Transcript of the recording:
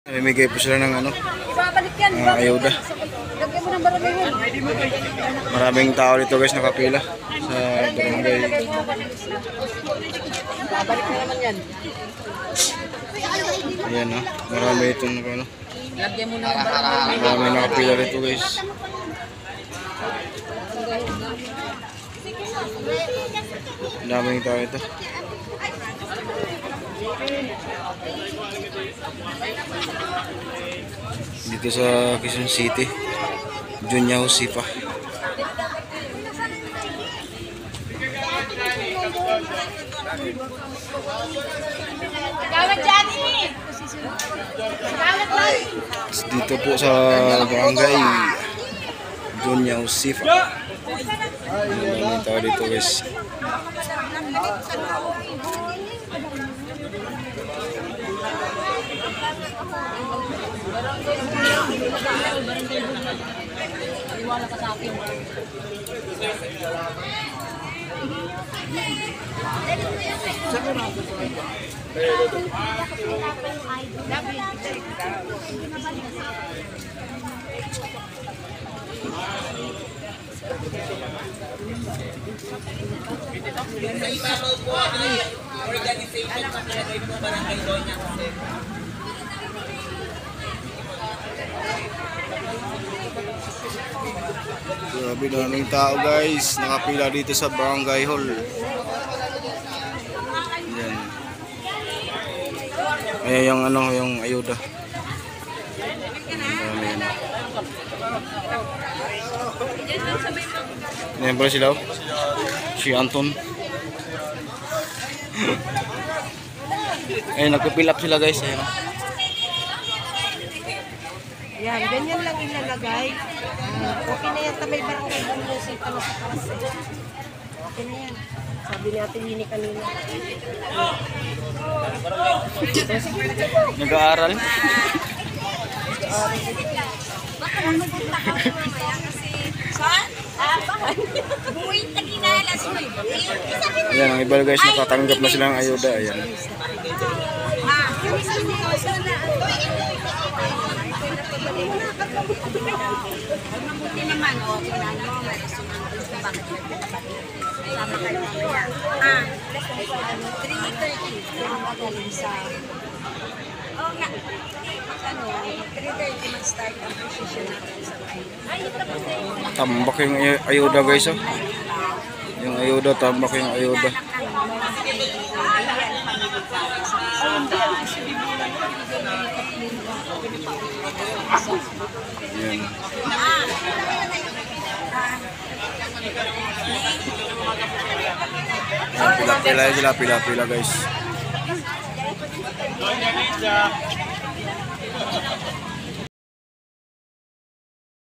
Namimigay po sila ng ayuda. Maraming tao dito guys nakapila sa barangay. Babalik na naman yan. Ayan marami itong Lagyan mo na ng barangay. marami nakapila dito guys. Daming tao ito. Dito sa Quezon City, Junya Husipa. Dito po sa barangay Junya Husipa. Maraming tao dito guys. Iwala ka sa akin. Organization sa pinagay mo barangay Doña Jose. Grabe daming tao guys, nakapila dito sa barangay hall. Yan. Ayan yung ayuda. Ayan pala sila. Si Anton. Ayun, nagpipilap sila guys. Ayun. Yan, ganyan lang ilalagay. Okay na yan, tamay barangay ng musika na sa taas. Okay na yan. Sabi natin yun kanina. Nag-aaral? Baka lang magpunta ka mamaya kasi saan? Buhay na ginalas mo. Ayan, ang iba guys, nakatanggap na silang ayuda. Ayan. Mabuti naman, tingnan mo, may sumunod sa bakit sama ka lang mamaya. 3:30 sa oo nga. 3:30 mag-start ang position natin sa bahay. Ay, tapos na. Tambak yung ayuda guys. Oh. Yung ayuda, tambak yung ayuda. Ayan. Pila guys.